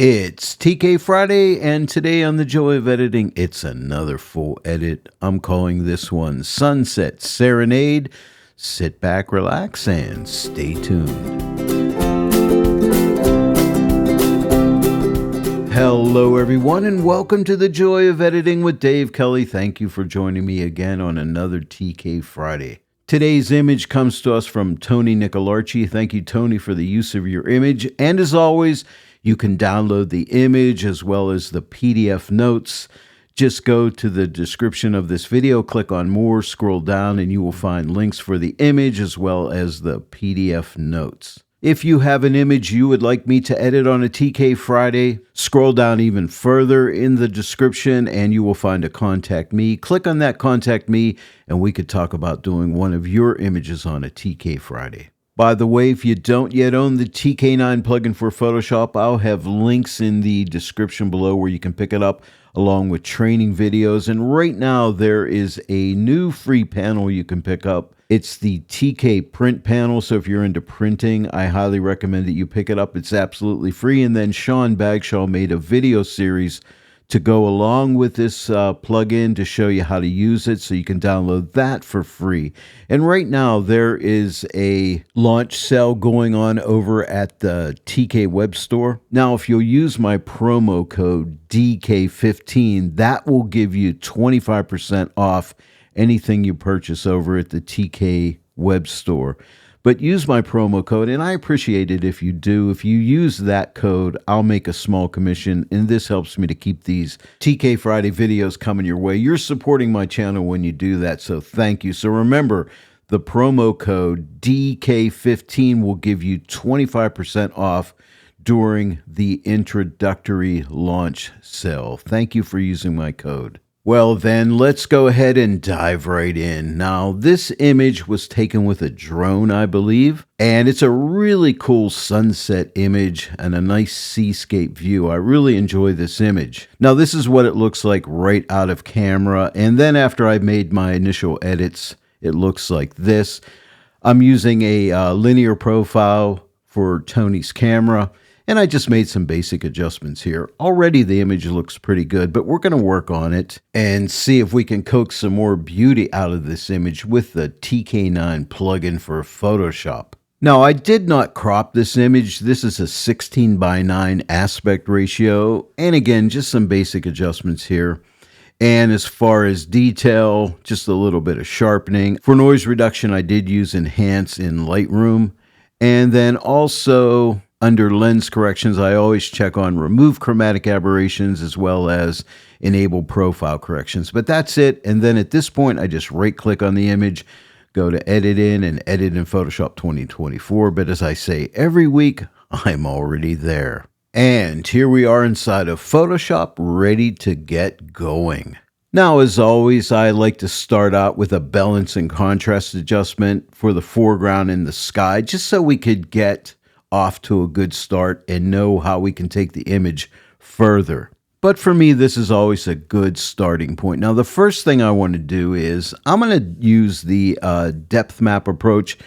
It's TK Friday, and today on The Joy of Editing, it's another full edit. I'm calling this one Sunset Serenade. Sit back, relax, and stay tuned. Hello, everyone, and welcome to The Joy of Editing with Dave Kelly. Thank you for joining me again on another TK Friday. Today's image comes to us from Tony Nicolarchi. Thank you, Tony, for the use of your image. And as always, you can download the image as well as the PDF notes. Just go to the description of this video, click on more, scroll down, and you will find links for the image as well as the PDF notes. If you have an image you would like me to edit on a TK Friday, scroll down even further in the description and you will find a Contact Me. Click on that Contact Me and we could talk about doing one of your images on a TK Friday. By the way, if you don't yet own the TK9 plugin for Photoshop, I'll have links in the description below where you can pick it up along with training videos. And right now there is a new free panel you can pick up. It's the TK print panel. So if you're into printing, I highly recommend that you pick it up. It's absolutely free. And then Sean Bagshaw made a video series to go along with this plugin to show you how to use it, so you can download that for free. And right now there is a launch sale going on over at the TK web store. Now, if you'll use my promo code DK15, that will give you 25% off anything you purchase over at the TK web store. But use my promo code, and I appreciate it if you do. If you use that code, I'll make a small commission, and this helps me to keep these TK Friday videos coming your way. You're supporting my channel when you do that, so thank you. So remember, the promo code DK15 will give you 25% off during the introductory launch sale. Thank you for using my code. Well then, let's go ahead and dive right in. Now, this image was taken with a drone, I believe, and it's a really cool sunset image and a nice seascape view. I really enjoy this image. Now, this is what it looks like right out of camera, and then after I made my initial edits, it looks like this. I'm using a linear profile for Tony's camera, and I just made some basic adjustments here. Already the image looks pretty good, but we're going to work on it and see if we can coax some more beauty out of this image with the TK9 plugin for Photoshop. Now, I did not crop this image. This is a 16:9 aspect ratio. And again, just some basic adjustments here. And as far as detail, just a little bit of sharpening. For noise reduction, I did use Enhance in Lightroom. And then also, under lens corrections, I always check on remove chromatic aberrations as well as enable profile corrections. But that's it. And then at this point, I just right click on the image, go to edit in and edit in Photoshop 2024. But as I say every week, I'm already there. And here we are inside of Photoshop, ready to get going. Now, as always, I like to start out with a balance and contrast adjustment for the foreground in the sky, just so we could get off to a good start and know how we can take the image further. But for me, this is always a good starting point. Now, the first thing I want to do is I'm going to use the depth map approach,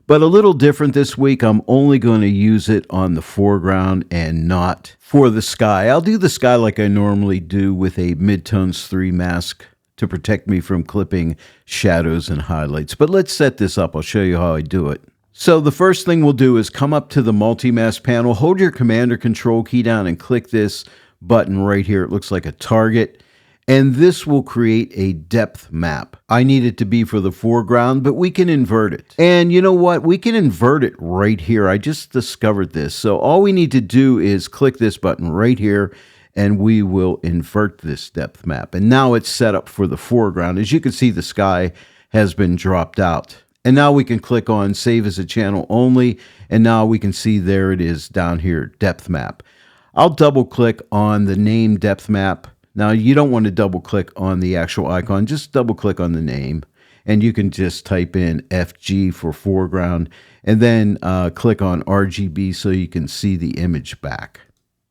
but a little different this week. I'm only going to use it on the foreground and not for the sky. I'll do the sky like I normally do with a Midtones 3 mask to protect me from clipping shadows and highlights. But let's set this up. I'll show you how I do it. So the first thing we'll do is come up to the multi-mask panel, hold your Command or Control key down and click this button right here. It looks like a target, and this will create a depth map. I need it to be for the foreground, but we can invert it. And you know what? We can invert it right here. I just discovered this. So all we need to do is click this button right here, and we will invert this depth map. And now it's set up for the foreground. As you can see, the sky has been dropped out. And now we can click on Save as a Channel Only, and now we can see there it is down here, Depth Map. I'll double click on the name Depth Map. Now, you don't want to double click on the actual icon, just double click on the name, and you can just type in FG for foreground, and then click on RGB so you can see the image back.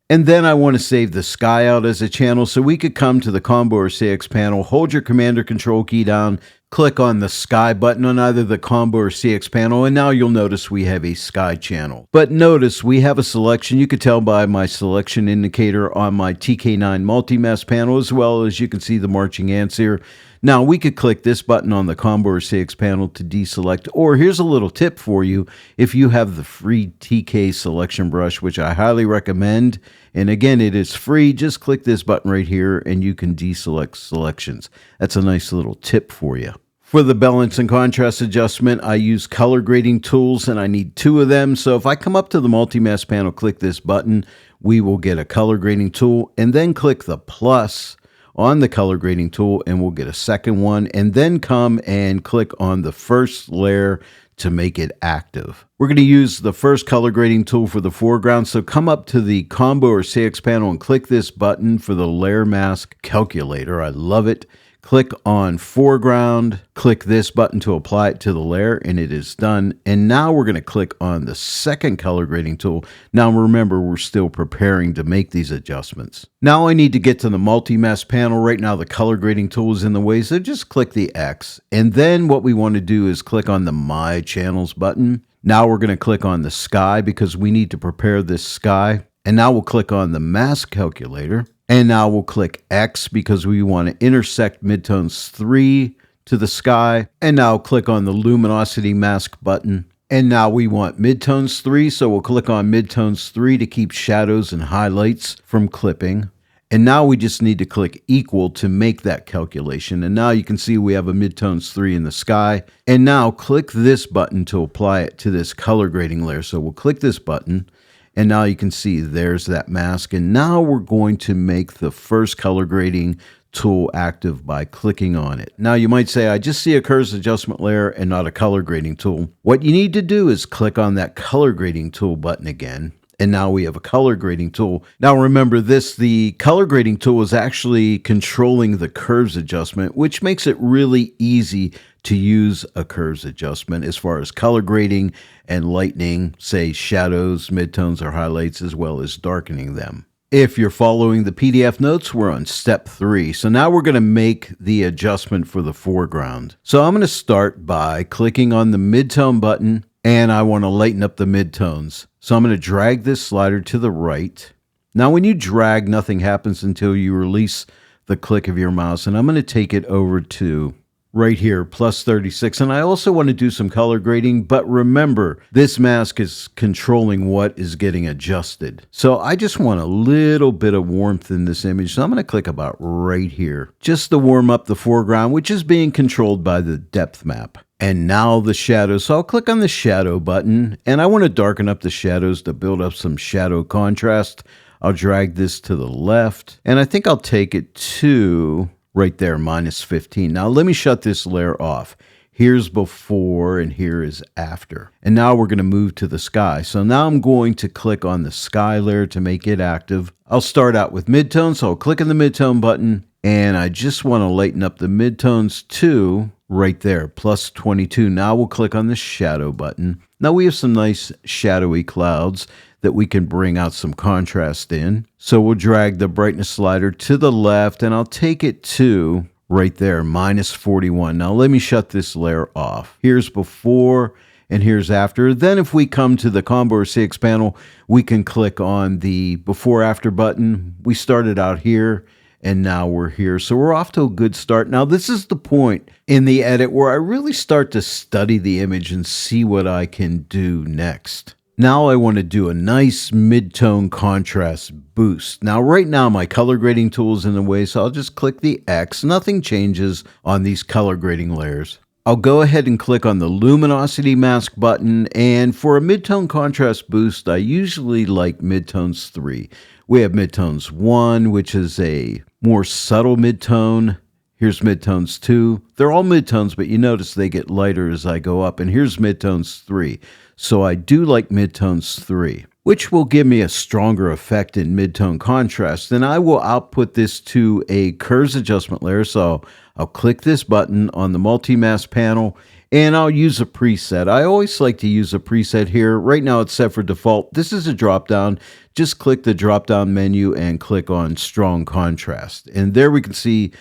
And then I want to save the sky out as a channel, so we could come to the Combo or CX panel, hold your Command or Control key down, click on the sky button on either the combo or CX panel, and now you'll notice we have a sky channel. But notice we have a selection. You could tell by my selection indicator on my TK9 multi-mask panel, as well as you can see the marching ants here. Now, we could click this button on the combo or CX panel to deselect, or here's a little tip for you. If you have the free TK selection brush, which I highly recommend, and again, it is free, just click this button right here and you can deselect selections. That's a nice little tip for you. For the balance and contrast adjustment, I use color grading tools, and I need 2 of them. So if I come up to the multi-mask panel, click this button, we will get a color grading tool, and then click the plus on the color grading tool and we'll get a second one, and then come and click on the first layer to make it active. We're going to use the first color grading tool for the foreground, so come up to the combo or CX panel and click this button for the layer mask calculator. I love it. Click on foreground, click this button to apply it to the layer, and it is done. And now we're going to click on the second color grading tool. Now remember, we're still preparing to make these adjustments. Now I need to get to the multi-mask panel. Right now the color grading tool is in the way, so just click the X. And then what we want to do is click on the My Channels button. Now we're going to click on the sky because we need to prepare this sky. And now we'll click on the mask calculator. And now we'll click X because we want to intersect midtones 3 to the sky. And now click on the luminosity mask button. And now we want midtones 3, so we'll click on midtones 3 to keep shadows and highlights from clipping. And now we just need to click equal to make that calculation. And now you can see we have a midtones 3 in the sky. And now click this button to apply it to this color grading layer. So we'll click this button. And now you can see there's that mask. And now we're going to make the first color grading tool active by clicking on it. Now you might say, I just see a curves adjustment layer and not a color grading tool. What you need to do is click on that color grading tool button again. And now we have a color grading tool. Now remember this, the color grading tool is actually controlling the curves adjustment, which makes it really easy to use a curves adjustment as far as color grading and lightening, say shadows, midtones, or highlights, as well as darkening them. If you're following the PDF notes, we're on step 3. So now we're going to make the adjustment for the foreground. So I'm going to start by clicking on the midtone button, and I want to lighten up the midtones. So I'm going to drag this slider to the right. Now when you drag, nothing happens until you release the click of your mouse, and I'm going to take it over to right here, plus 36. And I also want to do some color grading, but remember, this mask is controlling what is getting adjusted. So I just want a little bit of warmth in this image. So I'm going to click about right here, just to warm up the foreground, which is being controlled by the depth map. And now the shadows. So I'll click on the shadow button, and I want to darken up the shadows to build up some shadow contrast. I'll drag this to the left, and I think I'll take it to right there, minus 15. Now let me shut this layer off. Here's before and here is after. And now we're going to move to the sky. So now I'm going to click on the sky layer to make it active. I'll start out with midtone. So I'll click on the midtone button, and I just want to lighten up the midtones to right there, plus 22. Now we'll click on the shadow button. Now we have some nice shadowy clouds that we can bring out some contrast in. So we'll drag the brightness slider to the left, and I'll take it to right there, minus 41. Now let me shut this layer off. Here's before and here's after. Then if we come to the combo or CX panel, we can click on the before after button. We started out here, and now we're here. So we're off to a good start. Now this is the point in the edit where I really start to study the image and see what I can do next. Now I want to do a nice mid-tone contrast boost. Now right now my color grading tool is in the way, so I'll just click the X. Nothing changes on these color grading layers. I'll go ahead and click on the luminosity mask button, and for a mid-tone contrast boost, I usually like midtones 3. We have midtones 1, which is a more subtle midtone. Here's midtones 2. They're all midtones, but you notice they get lighter as I go up. And here's midtones 3. So I do like midtones 3, which will give me a stronger effect in midtone contrast. And I will output this to a curves adjustment layer. So I'll click this button on the multi-mask panel, and I'll use a preset. I always like to use a preset here. Right now it's set for default. This is a drop-down. Just click the drop-down menu and click on strong contrast. And there we can see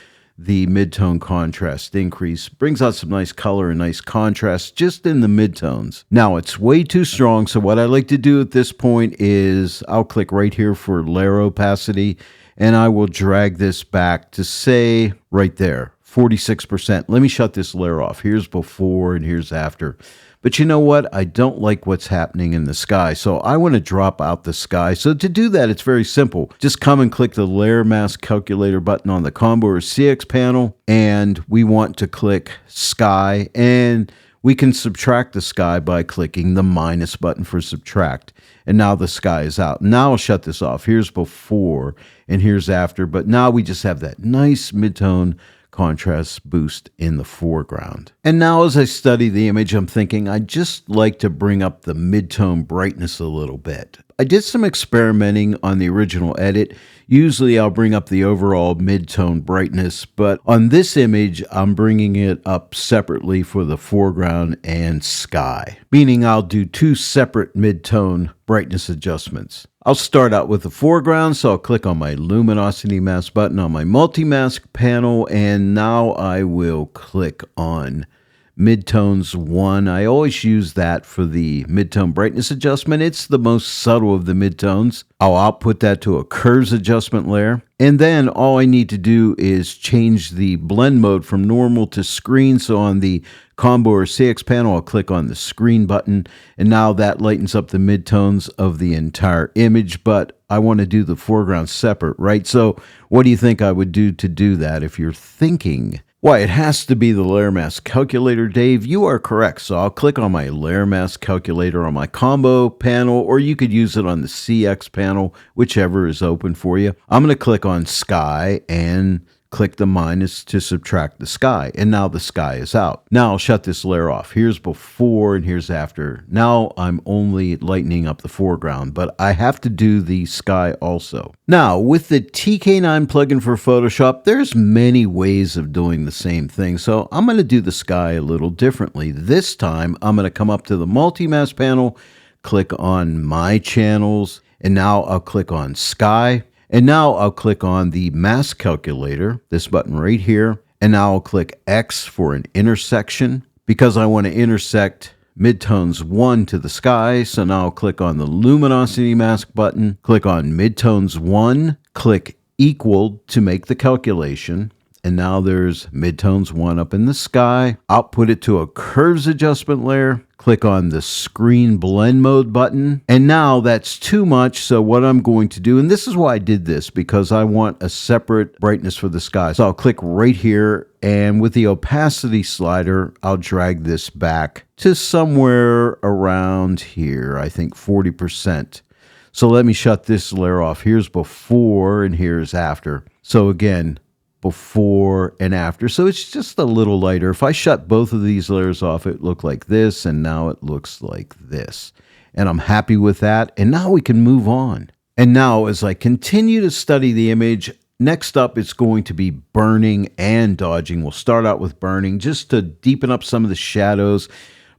the midtone contrast increase. Brings out some nice color and nice contrast just in the midtones. Now, it's way too strong, so what I like to do at this point is I'll click right here for layer opacity, and I will drag this back to, say, right there, 46%. Let me shut this layer off. Here's before and here's after. But you know what? I don't like what's happening in the sky, so I want to drop out the sky. So to do that, it's very simple. Just come and click the Layer Mask Calculator button on the Combo or CX panel, and we want to click Sky, and we can subtract the sky by clicking the minus button for subtract. And now the sky is out. Now I'll shut this off. Here's before and here's after, but now we just have that nice midtone contrast boost in the foreground. And now as I study the image, I'm thinking I'd just like to bring up the midtone brightness a little bit. I did some experimenting on the original edit. Usually I'll bring up the overall midtone brightness, but on this image, I'm bringing it up separately for the foreground and sky, meaning I'll do two separate midtone brightness adjustments. I'll start out with the foreground, so I'll click on my luminosity mask button on my multi-mask panel, and now I will click on midtones 1. I always use that for the midtone brightness adjustment. It's the most subtle of the midtones. I'll output that to a curves adjustment layer. And then all I need to do is change the blend mode from normal to screen. So on the Combo or CX panel, I'll click on the screen button. And now that lightens up the midtones of the entire image. But I want to do the foreground separate, right? So what do you think I would do to do that if you're thinking, why, it has to be the Layer Mask Calculator, Dave? You are correct. So I'll click on my Layer Mask Calculator on my Combo panel, or you could use it on the CX panel, whichever is open for you. I'm going to click on Sky and click the minus to subtract the sky. And now the sky is out. Now I'll shut this layer off. Here's before and here's after. Now I'm only lightening up the foreground, but I have to do the sky also. Now with the TK9 plugin for Photoshop, there's many ways of doing the same thing. So I'm going to do the sky a little differently. This time I'm going to come up to the multi-mask panel, click on My Channels, and now I'll click on Sky. And now I'll click on the mask calculator, this button right here, and now I'll click X for an intersection because I want to intersect midtones 1 to the sky. So now I'll click on the luminosity mask button, click on midtones 1, click equal to make the calculation. And now there's midtones 1 up in the sky. Output it to a curves adjustment layer. Click on the screen blend mode button. And now that's too much. So what I'm going to do, and this is why I did this, because I want a separate brightness for the sky. So I'll click right here, and with the opacity slider, I'll drag this back to somewhere around here, I think 40%. So let me shut this layer off. Here's before and here's after. So again, before and after. So it's just a little lighter. If I shut both of these layers off, it looked like this, and now it looks like this. And I'm happy with that. And now we can move on. And now as I continue to study the image, next up it's going to be burning and dodging. We'll start out with burning just to deepen up some of the shadows.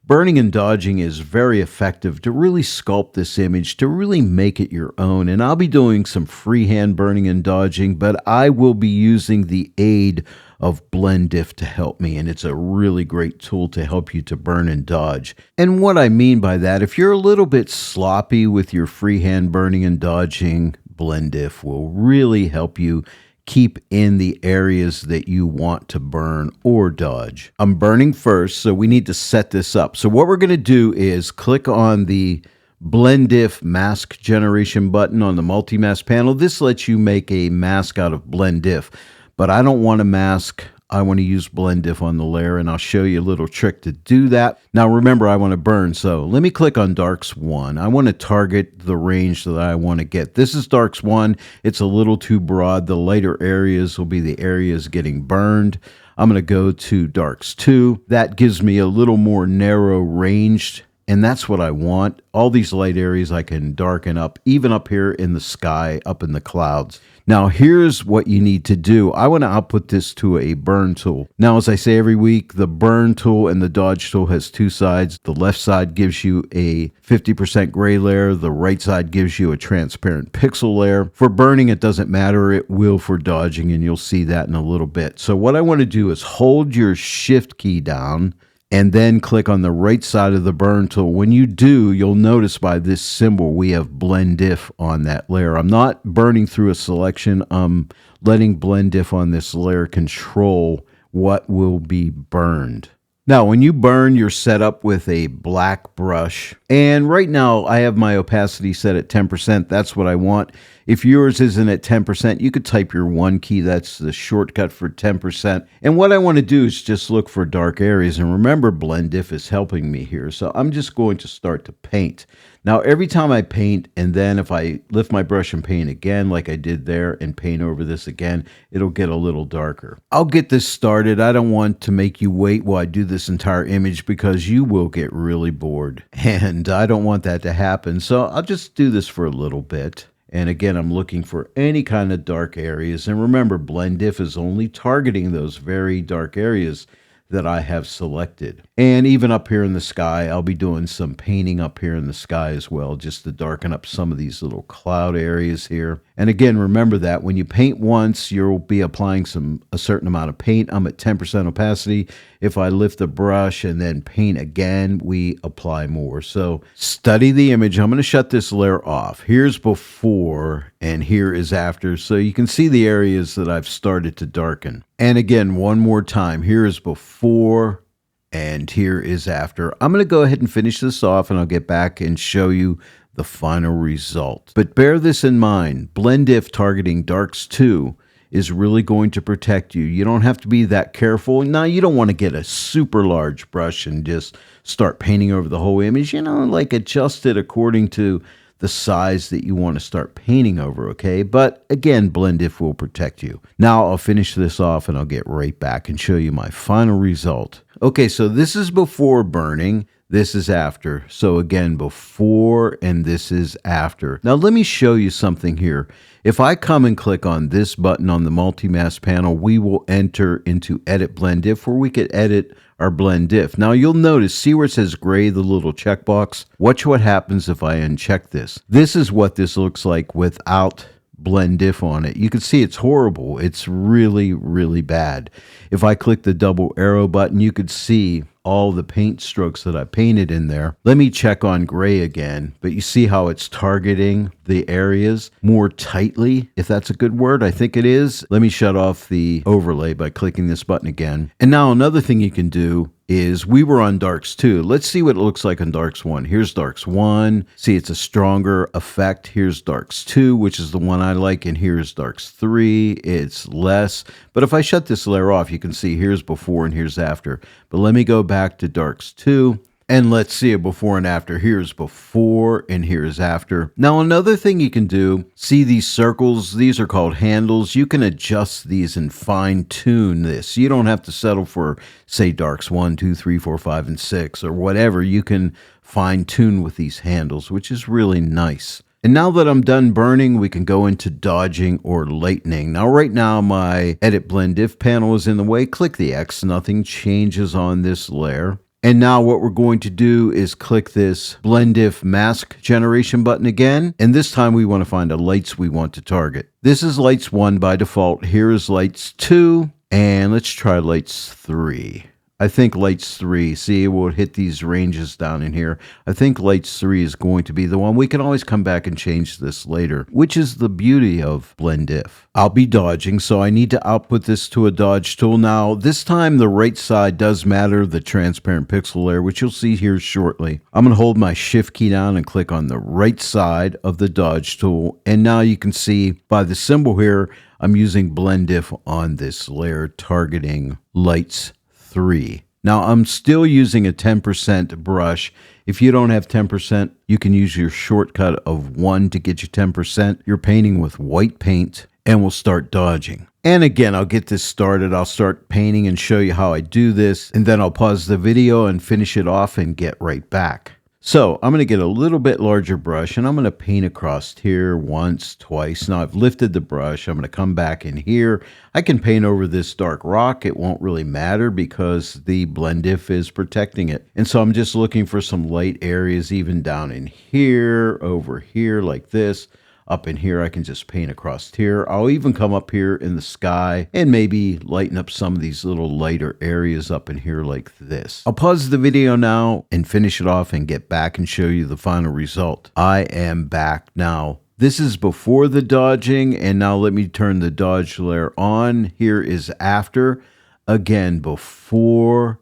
Burning and dodging is very effective to really sculpt this image, to really make it your own. And I'll be doing some freehand burning and dodging, but I will be using the aid of Blend Diff to help me. And it's a really great tool to help you to burn and dodge. And what I mean by that, if you're a little bit sloppy with your freehand burning and dodging, Blend Diff will really help you keep in the areas that you want to burn or dodge. I'm burning first, so we need to set this up. So what we're going to do is click on the Blend Diff mask generation button on the multi-mask panel. This lets you make a mask out of Blend Diff, but I don't want a mask. I want to use Blend Diff on the layer, and I'll show you a little trick to do that. Now remember, I want to burn, so let me click on Darks 1. I want to target the range that I want to get. This is Darks 1. It's a little too broad. The lighter areas will be the areas getting burned. I'm going to go to Darks 2. That gives me a little more narrow ranged, and that's what I want. All these light areas I can darken up, even up here in the sky, up in the clouds. Now, here's what you need to do. I want to output this to a burn tool. Now, as I say every week, the burn tool and the dodge tool has two sides. The left side gives you a 50% gray layer. The right side gives you a transparent pixel layer. For burning, it doesn't matter. It will for dodging, and you'll see that in a little bit. So what I want to do is hold your shift key down and then click on the right side of the burn tool. When you do, you'll notice by this symbol, we have blend diff on that layer. I'm not burning through a selection. I'm letting blend diff on this layer control what will be burned. Now, when you burn, you're set up with a black brush. And right now, I have my opacity set at 10%. That's what I want. If yours isn't at 10%, you could type your 1 key. That's the shortcut for 10%. And what I want to do is just look for dark areas. And remember, blend diff is helping me here. So I'm just going to start to paint. Now, every time I paint, and then if I lift my brush and paint again, like I did there, and paint over this again, it'll get a little darker. I'll get this started. I don't want to make you wait while I do this entire image because you will get really bored. And I don't want that to happen. So I'll just do this for a little bit. And again, I'm looking for any kind of dark areas. And remember, blend diff is only targeting those very dark areas that I have selected. And even up here in the sky, I'll be doing some painting up here in the sky as well, just to darken up some of these little cloud areas here. And again, remember that when you paint once, you'll be applying a certain amount of paint. I'm at 10% opacity. If I lift the brush and then paint again, we apply more. So study the image. I'm going to shut this layer off. Here's before and here is after. So you can see the areas that I've started to darken. And again, one more time, here is before and here is after. I'm going to go ahead and finish this off and I'll get back and show you the final result. But bear this in mind, blend diff targeting darks 2 is really going to protect you. You don't have to be that careful. Now, you don't want to get a super large brush and just start painting over the whole image. Like adjust it according to the size that you want to start painting over, okay? But again, blend diff will protect you. Now I'll finish this off and I'll get right back and show you my final result. Okay, so this is before burning. This is after. So again, before and this is after. Now let me show you something here. If I come and click on this button on the multi-mask panel, we will enter into Edit Blend Diff where we could edit our blend diff. Now you'll notice, see where it says gray, the little checkbox? Watch what happens if I uncheck this. This is what this looks like without blend diff on it. You can see it's horrible. It's really, really bad. If I click the double arrow button, you could see all the paint strokes that I painted in there. Let me check on gray again, but you see how it's targeting the areas more tightly, if that's a good word. I think it is. Let me shut off the overlay by clicking this button again. And now another thing you can do is we were on darks 2. Let's see what it looks like on darks 1. Here's darks 1. See, it's a stronger effect. Here's darks 2, which is the one I like, and here's darks 3. It's less. But if I shut this layer off, you can see here's before and here's after. But let me go back to darks 2. And let's see a before and after. Here's before and here's after. Now, another thing you can do, see these circles? These are called handles. You can adjust these and fine tune this. You don't have to settle for, say, darks 1, 2, 3, 4, 5, and 6 or whatever. You can fine tune with these handles, which is really nice. And now that I'm done burning, we can go into dodging or lightening. Now, right now, my Edit Blend Diff panel is in the way. Click the X. Nothing changes on this layer. And now what we're going to do is click this Blend Diff Mask Generation button again. And this time we want to find the lights we want to target. This is lights 1 by default. Here is lights 2. And let's try lights 3. I think lights 3, see, we'll hit these ranges down in here. I think lights 3 is going to be the one. We can always come back and change this later, which is the beauty of blend diff. I'll be dodging, so I need to output this to a dodge tool. Now, this time the right side does matter, the transparent pixel layer, which you'll see here shortly. I'm going to hold my shift key down and click on the right side of the dodge tool. And now you can see by the symbol here, I'm using blend diff on this layer targeting lights 3. Now I'm still using a 10% brush. If you don't have 10%, you can use your shortcut of 1 to get you 10%. You're painting with white paint and we'll start dodging. And again, I'll get this started. I'll start painting and show you how I do this. And then I'll pause the video and finish it off and get right back. So I'm going to get a little bit larger brush and I'm going to paint across here once, twice. Now I've lifted the brush. I'm going to come back in here. I can paint over this dark rock. It won't really matter because the blend diff is protecting it. And so I'm just looking for some light areas even down in here, over here like this. Up in here, I can just paint across here. I'll even come up here in the sky and maybe lighten up some of these little lighter areas up in here like this. I'll pause the video now and finish it off and get back and show you the final result. I am back now. This is before the dodging, and now let me turn the dodge layer on. Here is after. Again, before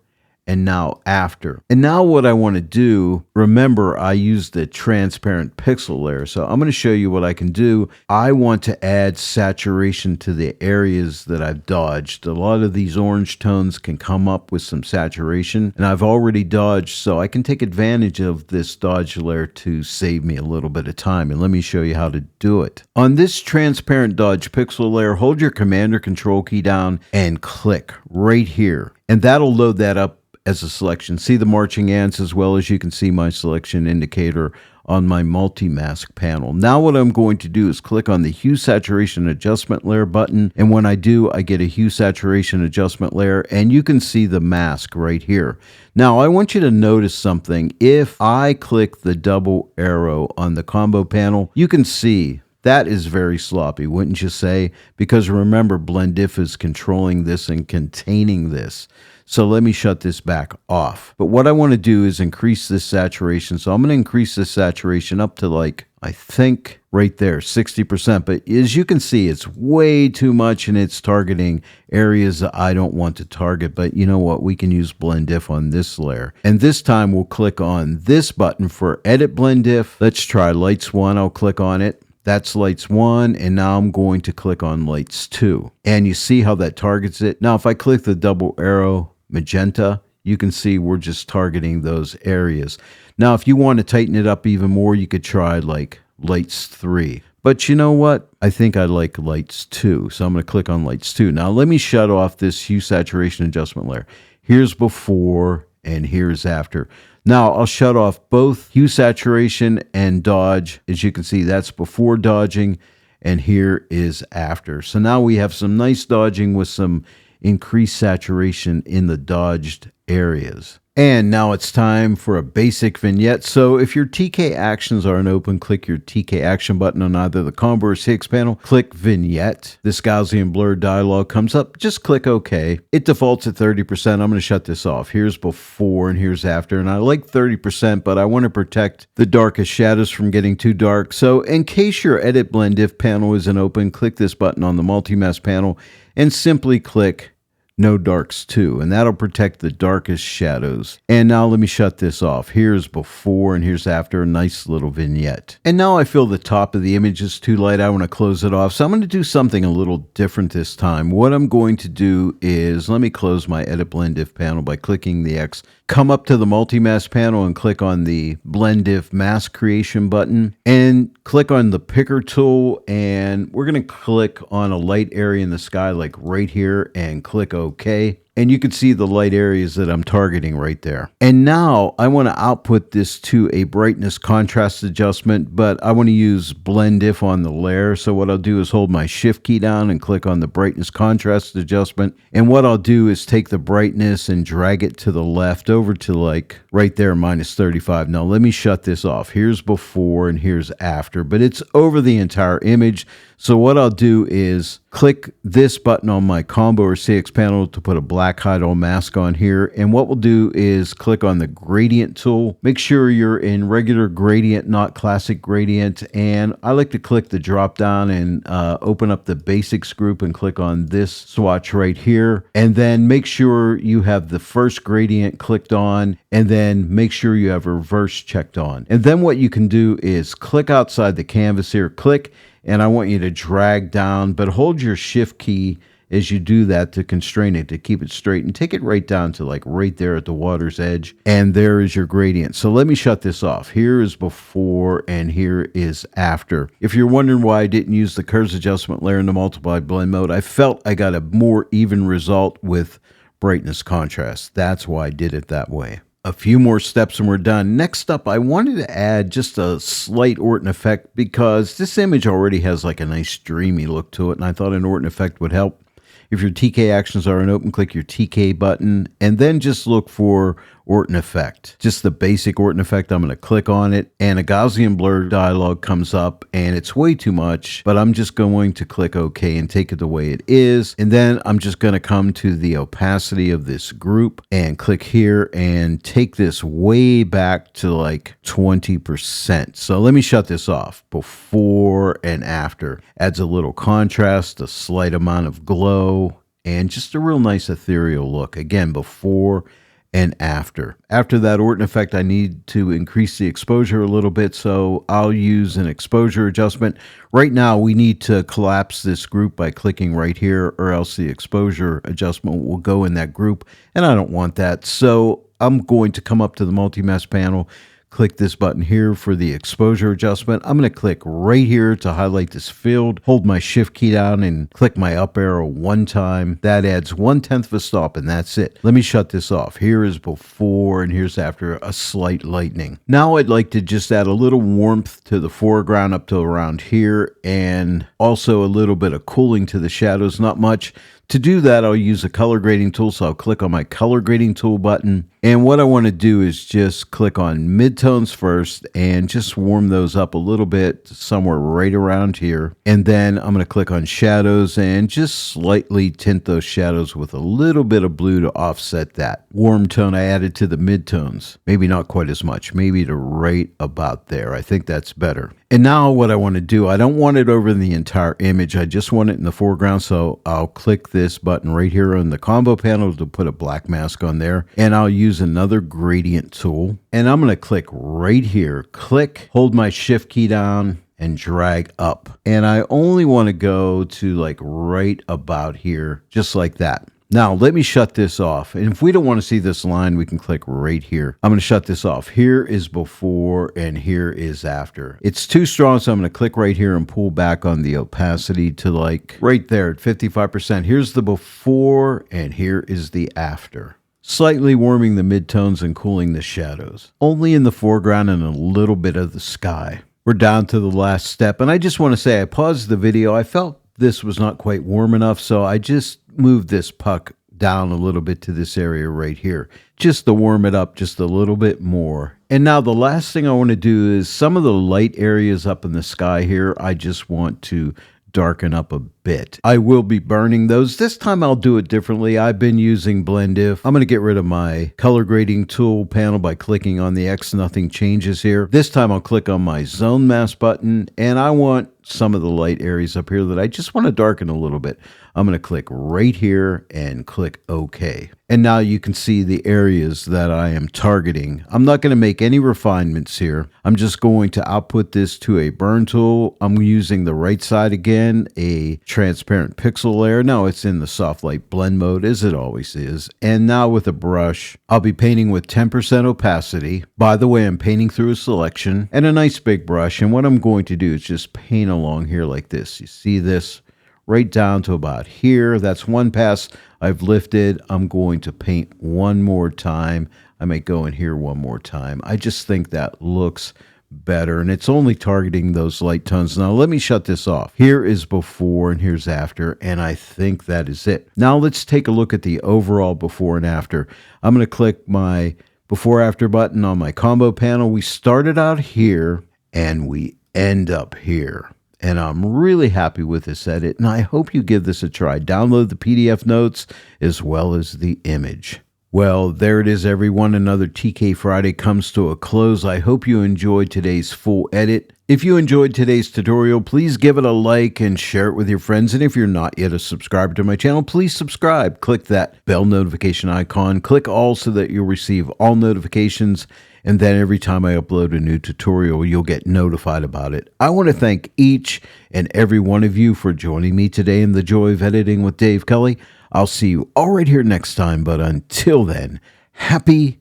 and now after. And now what I want to do, remember I used the transparent pixel layer. So I'm going to show you what I can do. I want to add saturation to the areas that I've dodged. A lot of these orange tones can come up with some saturation, and I've already dodged, so I can take advantage of this dodge layer to save me a little bit of time. And let me show you how to do it. On this transparent dodge pixel layer, hold your Command or Control key down and click right here. And that'll load that up as a selection. See the marching ants, as well as you can see my selection indicator on my multi-mask panel. Now what I'm going to do is click on the Hue Saturation Adjustment Layer button, and when I do, I get a Hue Saturation Adjustment Layer, and you can see the mask right here. Now I want you to notice something. If I click the double arrow on the combo panel, you can see that is very sloppy, wouldn't you say? Because remember, blend diff is controlling this and containing this. So let me shut this back off. But what I want to do is increase this saturation. So I'm going to increase this saturation up to like, I think right there, 60%. But as you can see, it's way too much and it's targeting areas that I don't want to target. But you know what? We can use blend diff on this layer. And this time we'll click on this button for edit blend diff. Let's try lights 1. I'll click on it. That's lights 1, and now I'm going to click on lights 2. And you see how that targets it? Now if I click the double arrow magenta, you can see we're just targeting those areas. Now if you want to tighten it up even more, you could try like lights 3. But you know what? I think I like lights 2. So I'm going to click on lights 2. Now let me shut off this Hue Saturation Adjustment layer. Here's before and here's after. Now I'll shut off both Hue Saturation and Dodge. As you can see, that's before dodging, and here is after. So now we have some nice dodging with some increased saturation in the dodged areas. And now it's time for a basic vignette. So if your TK actions aren't open, click your TK action button on either the combo or CX panel. Click vignette. This Gaussian blur dialog comes up. Just click OK. It defaults at 30%. I'm going to shut this off. Here's before and here's after. And I like 30%, but I want to protect the darkest shadows from getting too dark. So in case your edit blend diff panel isn't open, click this button on the multi-mask panel and simply click No Darks 2, and that'll protect the darkest shadows. And now let me shut this off. Here's before and here's after, a nice little vignette. And now I feel the top of the image is too light. I want to close it off. So I'm going to do something a little different this time. What I'm going to do is, let me close my Edit Blend Diff panel by clicking the X. Come up to the multi-mask panel and click on the Blend Diff Mask Creation button and click on the picker tool, and we're going to click on a light area in the sky like right here and click OK. And you can see the light areas that I'm targeting right there. And now I want to output this to a brightness contrast adjustment, but I want to use blend diff on the layer. So what I'll do is hold my shift key down and click on the brightness contrast adjustment. And what I'll do is take the brightness and drag it to the left over to like right there, -35. Now let me shut this off. Here's before and here's after, but it's over the entire image. So what I'll do is click this button on my combo or CX panel to put a black hide all mask on here. And what we'll do is click on the gradient tool. Make sure you're in regular gradient, not classic gradient. And I like to click the drop down and open up the basics group and click on this swatch right here. And then make sure you have the first gradient clicked on, and then make sure you have reverse checked on. And then what you can do is click outside the canvas here, click, and I want you to drag down, but hold your shift key as you do that to constrain it, to keep it straight, and take it right down to like right there at the water's edge. And there is your gradient. So let me shut this off. Here is before and here is after. If you're wondering why I didn't use the curves adjustment layer in the multiply blend mode, I felt I got a more even result with brightness contrast. That's why I did it that way. A few more steps and we're done. Next up, I wanted to add just a slight Orton effect because this image already has like a nice dreamy look to it, and I thought an Orton effect would help. If your TK actions are unopened, click your TK button and then just look for Orton effect. Just the basic Orton effect. I'm going to click on it and a Gaussian blur dialog comes up and it's way too much, but I'm just going to click OK and take it the way it is. And then I'm just going to come to the opacity of this group and click here and take this way back to like 20%. So let me shut this off. Before and after. Adds a little contrast, a slight amount of glow, and just a real nice ethereal look. Again, before and after. After that Orton effect, I need to increase the exposure a little bit, so I'll use an exposure adjustment. Right now, we need to collapse this group by clicking right here, or else the exposure adjustment will go in that group, and I don't want that. So I'm going to come up to the multi-mask panel, click this button here for the exposure adjustment. I'm going to click right here to highlight this field, hold my shift key down and click my up arrow one time. That adds 1/10 of a stop and that's it. Let me shut this off. Here is before and here's after a slight lightening. Now I'd like to just add a little warmth to the foreground up to around here and also a little bit of cooling to the shadows, not much. To do that, I'll use a color grading tool, so I'll click on my color grading tool button. And what I want to do is just click on midtones first and just warm those up a little bit, somewhere right around here. And then I'm going to click on shadows and just slightly tint those shadows with a little bit of blue to offset that. Warm tone I added to the midtones. Maybe not quite as much, maybe to right about there. I think that's better. And now what I want to do, I don't want it over the entire image. I just want it in the foreground. So I'll click this button right here on the combo panel to put a black mask on there. And I'll use another gradient tool. And I'm going to click right here. Click, hold my shift key down and drag up. And I only want to go to like right about here, just like that. Now, let me shut this off. And if we don't want to see this line, we can click right here. I'm going to shut this off. Here is before and here is after. It's too strong, so I'm going to click right here and pull back on the opacity to like right there at 55%. Here's the before and here is the after. Slightly warming the midtones and cooling the shadows. Only in the foreground and a little bit of the sky. We're down to the last step. And I just want to say I paused the video. I felt this was not quite warm enough, so I just moved this puck down a little bit to this area right here, just to warm it up just a little bit more. And now the last thing I want to do is some of the light areas up in the sky here, I just want to darken up a bit. I will be burning those. This time I'll do it differently. I've been using Blend If. I'm going to get rid of my color grading tool panel by clicking on the X. Nothing changes here. This time I'll click on my zone mask button and I want some of the light areas up here that I just want to darken a little bit. I'm going to click right here and click OK. And now you can see the areas that I am targeting. I'm not going to make any refinements here. I'm just going to output this to a burn tool. I'm using the right side again, a transparent pixel layer. Now it's in the soft light blend mode as it always is. And now with a brush, I'll be painting with 10% opacity. By the way, I'm painting through a selection and a nice big brush. And what I'm going to do is just paint along here like this. You see this? Right down to about here. That's one pass I've lifted. I'm going to paint one more time. I may go in here one more time. I just think that looks better, and it's only targeting those light tones. Now let me shut this off. Here is before and here's after, and I think that is it. Now let's take a look at the overall before and after. I'm going to click my before after button on my combo panel. We started out here and we end up here. And I'm really happy with this edit, and I hope you give this a try. Download the PDF notes as well as the image. Well, there it is, everyone. Another TK Friday comes to a close. I hope you enjoyed today's full edit. If you enjoyed today's tutorial, please give it a like and share it with your friends. And if you're not yet a subscriber to my channel, please subscribe. Click that bell notification icon. Click all so that you'll receive all notifications. And then every time I upload a new tutorial, you'll get notified about it. I want to thank each and every one of you for joining me today in the Joy of Editing with Dave Kelly. I'll see you all right here next time. But until then, happy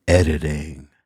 editing.